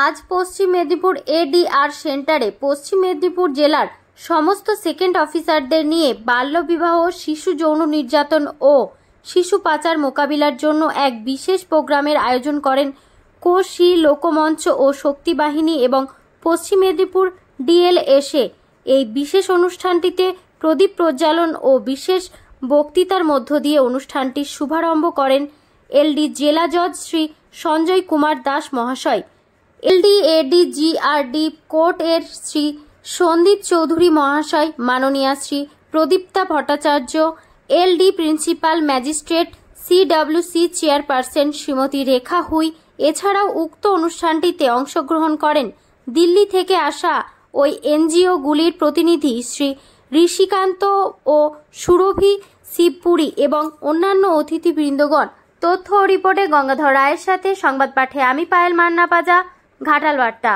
আজ পশ্চিম মেদিনীপুর এডিআর সেন্টারে পশ্চিম মেদিনীপুর জেলার সমস্ত সেকেন্ড অফিসারদের নিয়ে বাল্যবিবাহ, শিশু যৌন নির্যাতন ও শিশু পাচার মোকাবিলার জন্য এক বিশেষ প্রোগ্রামের আয়োজন করেন কোশি লোকমঞ্চ ও শক্তি বাহিনী এবং পশ্চিম মেদিনীপুর ডিএলএসএ। এই বিশেষ অনুষ্ঠানটিতে প্রদীপ প্রজ্বালন ও বিশেষ বক্তৃতার মধ্য দিয়ে অনুষ্ঠানটির শুভারম্ভ করেন এলডি জেলা জজ শ্রী সঞ্জয় কুমার দাস মহাশয়, এলডিএডিজিআরডি কোর্ট এর শ্রী সন্দীপ চৌধুরী মহাশয়, মাননীয়া Shri Pradipta Bhattacharya, LD principal magistrate CWC chairperson Shrimati Rekha Hui. এছাড়াও উক্ত অনুষ্ঠানটিতে অংশগ্রহণ করেন দিল্লি থেকে আসা ওই এনজিওগুলির প্রতিনিধি শ্রী ঋষিকান্ত ও সুরভি শিবপুরী এবং অন্যান্য অতিথিবৃন্দগণ। তথ্য ও রিপোর্টে গঙ্গাধর রায়ের সাথে সংবাদ পাঠে আমি পায়েল মান্না পাজা, ঘাটাল বার্তা।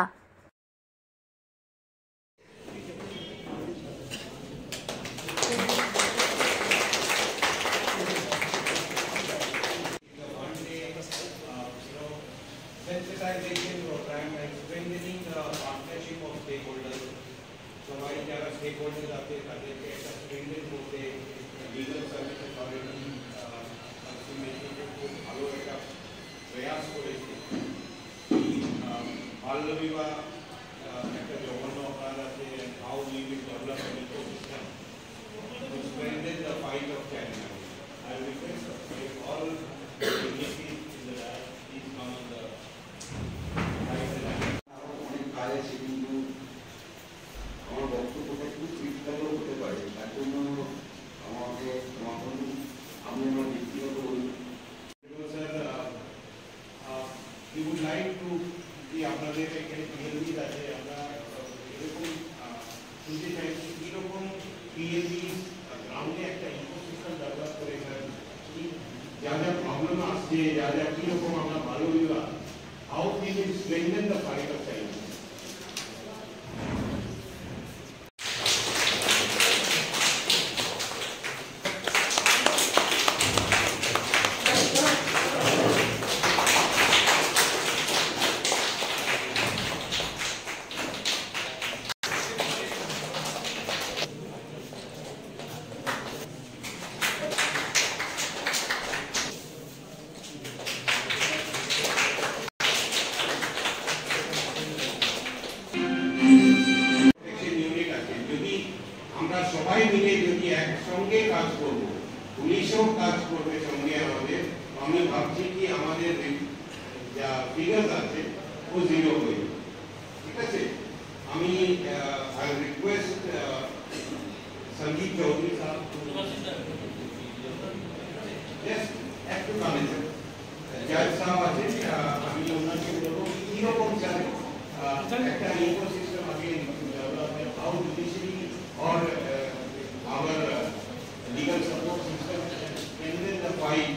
Sensitization program and strengthening the partnership of stakeholders. So हमारी जारा stakeholders आते हैं ताकि ऐसा strengthen होते legal service authority estimation को भालो एक प्रयास करेंगे कि बाल विवाह एक जघन्य अपराध आते हैं how we will develop an ecosystem to strengthen the fight of child marriage. I request all agencies in the please come on the আমার বক্তব্যটা একটু ক্রিটিক্যালও হতে পারে, তার জন্য আমাকে আমি আমার ব্যক্তিগত বলি sir we would like to যে আপনাদের এখানে পিএলবি আছে, আমরা এরকম শুনতে চাইছি কীরকম পিএলবি গ্রাউন্ডে একটা ইকোসিস্টেম ডেভেলপ করে স্যার, যা যা প্রবলেম আসছে, যা যা কীরকম আমরা ভালো বিভাগ how we will strengthen the fight of child marriage. সবাই মিলে যদি একসঙ্গে কাজ করব, পুলিশও কাজ করবে সঙ্গে আমাদের, আমি ভাবছি কি আমাদের যা ফিগার আছে ও জিরো হয়ে যাবে। ঠিক আছে, আমি আই রিকোয়েস্ট সঞ্জীব চৌধুরী সাহেব একটু কানে জজ সাহেব আছে, আমি ওনাকে বলবো কিরকম চাই একটা ইকোসিস্টেম আগে development, how judiciary or our legal support system strengthen the fight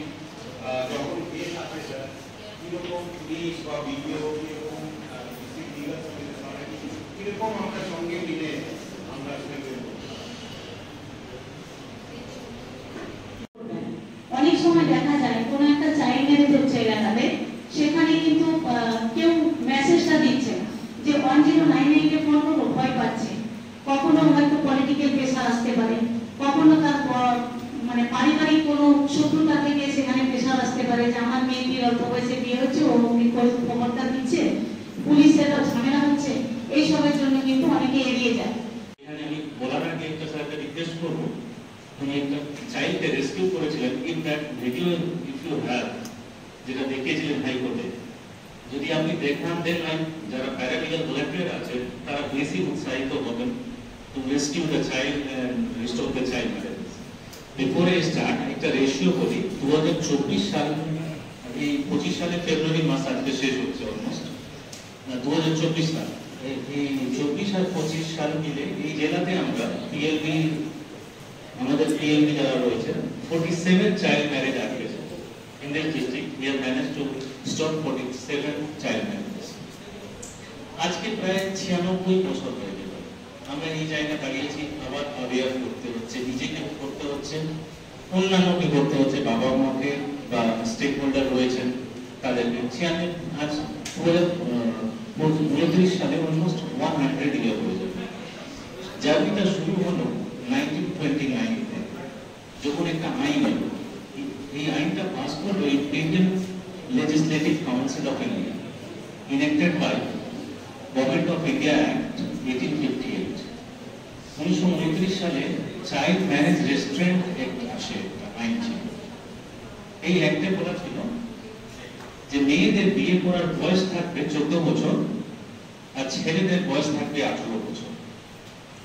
যখন কেস আসে স্যার কীরকম পুলিশ বা বিডিও কীরকম ডিস্ট্রিক্ট লিগাল সার্ভিস অথরিটি কীরকম আমরা সঙ্গে মিলে আমরা স্ট্রেংথেন করব। অনেক সময় দেখা যায় কোনো একটা চাইল্ড ম্যারেজ হচ্ছে এলাকাতে, সেখানে কিন্তু কেউ মেসেজটা দিচ্ছে না যে 1099 ফোন করবো, ভয় পাচ্ছে। কখনো হয়তো পলিটিক্যাল প্রেসার আসতে পারে, কখনো তার মানে পারিবারিক কোনো শত্রুতা থেকে সেখানে প্রেসার আসতে পারে যে আমার মেয়েটির অল্প বয়সে বিয়ে হচ্ছে, ও খবরটা দিচ্ছে, পুলিশের ঝামেলা হচ্ছে, এইসবের জন্য কিন্তু অনেকে এড়িয়ে যায়। এখানে আমি বলার আগে একটা স্যারকে রিকোয়েস্ট করবো, উনি একটা চাইল্ডকে রেস্কিউ করেছিলেন, in that video if you have, যেটা দেখিয়েছিলেন হাইকোর্টে, যদি আপনি দেখবেন যারা প্যারালিগাল ভলান্টিয়ার আছে তারা বেশি উৎসাহিত হবেন to rescue the child and restore the child marriage. Before I start, একটা রেশিও করি, 2024 সাল, এই 25 সালে ফেব্রুয়ারি মাস আজকে শেষ হচ্ছে অলমোস্ট, 2024 সাল, এই 24 আর 25 সাল মিলে এই জেলাতে আমরা পিএলবি, আমাদের পিএলবি যারা রয়েছে 47 চাইল্ড ম্যারেজ আছে in this district. We have managed to stop 47 child marriages. আজকে প্রায় 96 বছর হয়ে গেল আমরা এই জায়গায় দাঁড়িয়েছি। আবার অ্যাওয়ার করতে হচ্ছে, নিজেকে করতে হচ্ছে, অন্যান্যকে করতে হচ্ছে, বাবা মাকে বা স্টেক হোল্ডার রয়েছেন তাদেরকে। আজ 1931 সালে অলমোস্ট 100 ইয়ার হয়ে যাবে। জার্নিটা শুরু হলো 1929-তে, যখন একটা আইন এলো। এই আইনটা পাস করলো Indian legislative council of India, enacted by government of India act 1858। 1929 সালে চাইল্ড ম্যারেজ রেস্ট্রেন্ট অ্যাক্ট আসে, একটা আইন ছিল। এই অ্যাক্টে বলা ছিল যে মেয়েদের বিয়ে করার বয়স থাকবে 14 বছর আর ছেলেদের বয়স থাকবে 18 বছর।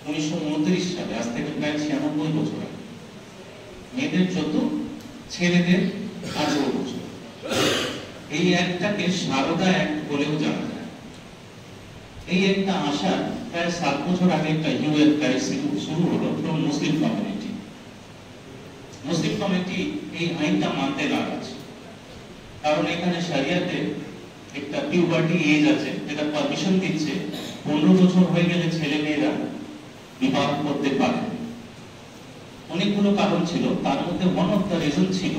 1929 সালে, আজ থেকে প্রায় 96 বছর আগে, মেয়েদের 14, ছেলেদের 18 বছর। এই অ্যাক্টটাকে সারদা অ্যাক্ট বলেও জানা যায়। এই একটা আশা প্রায় 7 বছর আগে একটা ইউএন ক্রাইসিস শুরু হলো from Muslim community. Muslim community এই আইনটা মানতে নারাজ, কারণ এখানে শরিয়াতে একটা পিউবার্টি এজ আছে যেটা পারমিশন দিচ্ছে 15 বছর হয়ে গেলে ছেলে মেয়েরা বিবাহ করতে পারে। অনেকগুলো কারণ ছিল, তার মধ্যে ওয়ান অফ দ্য রিজন ছিল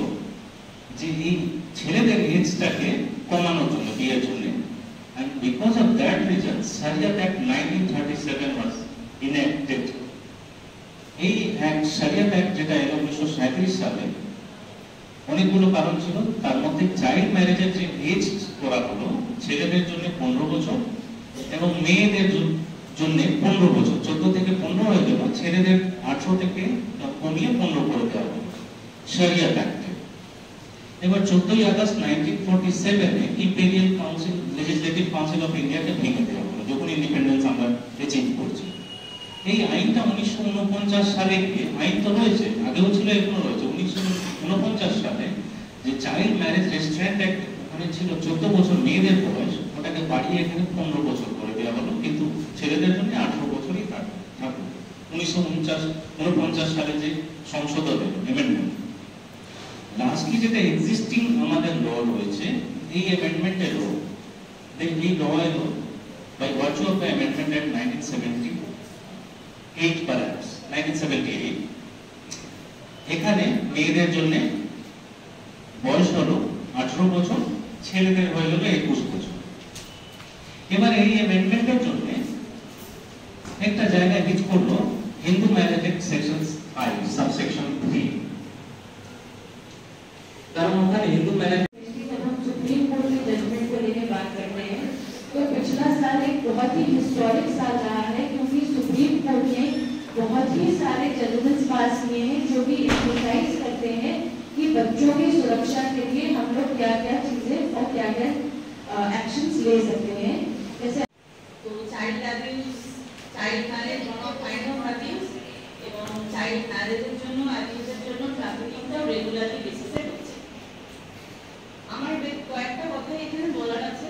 যে এই ছেলেদের এজটাকে কমানোর জন্য, বিয়ের জন্য। And because of that reason, Sharia Act 1937 was enacted. এই অ্যাক্ট, Sharia Act যেটা এলো 1937 সালে, অনেকগুলো কারণ ছিল, তার মধ্যে চাইল্ড ম্যারেজের যে এজ করা হলো, ছেলেদের জন্য 15 বছর এবং মেয়েদের জন্য 15 বছর, 14 থেকে 15 হয়ে গেল, ছেলেদের 18 থেকে কমিয়ে 15 করে দেওয়া হলো Sharia Act। এবার 14 আগস্ট 1947-এ imperial council, legislative council of ইন্ডিয়াকে ভেঙে দেওয়া হলো, যখন ইন্ডিপেন্ডেন্স আমরা অ্যাচিভ করছি। এই আইনটা 1949 সালে, আইন তো রয়েছে, আগেও ছিল, এখনো রয়েছে। 1949 সালে যে চাইল্ড ম্যারেজ রেস্ট্রেন্ট অ্যাক্ট, ওখানে ছিল 14 বছর মেয়েদের বয়স, ওটাকে বাড়িয়ে এখানে 15 বছর করে দেওয়া হলো, কিন্তু ছেলেদের জন্য 18 বছরই থাকবে। 1949 সালে যে সংশোধন হলো, অ্যামেন্ডমেন্ট, লাস্টলি যেটা এক্সিস্টিং আমাদের ল রয়েছে, এই অ্যামেন্ডমেন্টের ল, এই ল এলো by virtue of the amendment act 1978 perhaps 1978। এখানে মেয়েদের জন্য বয়স হলো 18 বছর, ছেলেদের হয়ে গেল 21 বছর। এবার এই অ্যামেন্ডমেন্টের জন্য একটা জায়গায় হিট করলো Hindu marriage act section 5 subsection 3। Hindu marriage जब हम सुप्रीम कोर्ट के जजमेंट को लेकर बात करते हैं तो पिछला साल एक बहुत ही हिस्टोरिक साल रहा है, क्योंकि सुप्रीम कोर्ट ने बहुत ही सारे जजमेंट्स पास किए हैं जो भी एम्फसाइज करते हैं कि बच्चों की सुरक्षा के लिए हम लोग क्या क्या चीजें और क्या क्या एक्शंस ले सकते हैं। जैसे तो child abuse, child marriage, one of kind of abuse এবং চাইল্ড ম্যারেজের জন্য, অ্যাবিউজের জন্য ট্রাফিকিংটা রেগুলারলি বেসিসে হচ্ছে। আমার কয়েকটা কথা এখানে বলার আছে,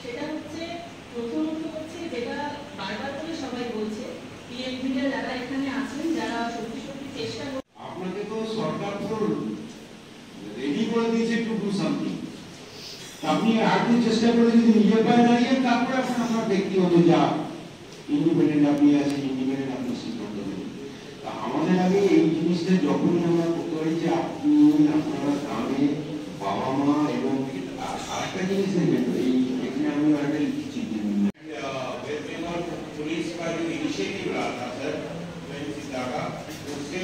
সেটা হচ্ছে প্রথমত হচ্ছে যেটা বারবার করে সবাই বলছে, পিএমভিরা যারা এখানে আছেন, যারা সত্যি সত্যি চেষ্টা করছেন, আপনাকে তো সরকার তো রেডি করে দিয়েছে টু ডু সামথিং। আপনি আগে চেষ্টা করে যদি নিজের পায়ে দাঁড়িয়ে, তারপরে এখন আপনার ব্যক্তিগত যা ইন্ডিপেন্ডেন্ট আপনি আছেন, ইন্ডিপেন্ডেন্ট আপনি সিদ্ধান্ত নেবেন। আমাদের আগে এই জিনিসটা যখনই আমরা করতে পারি যে আপনি আপনারা গ্রামে বাবা মা এবং আরেকটা জিনিস দেখবেন, এই এখানে আমি একটা লিখেছি पुलिस का जो इनिशिएटिव रहा था सर का, उससे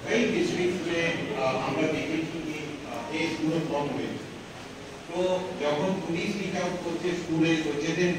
कई डिस्ट्रिक्ट में আমরা দেখেছি कि केस गुলো कम हुए। तो যখন পুলিশ রিচ আউট করছে স্কুলে, সচেতন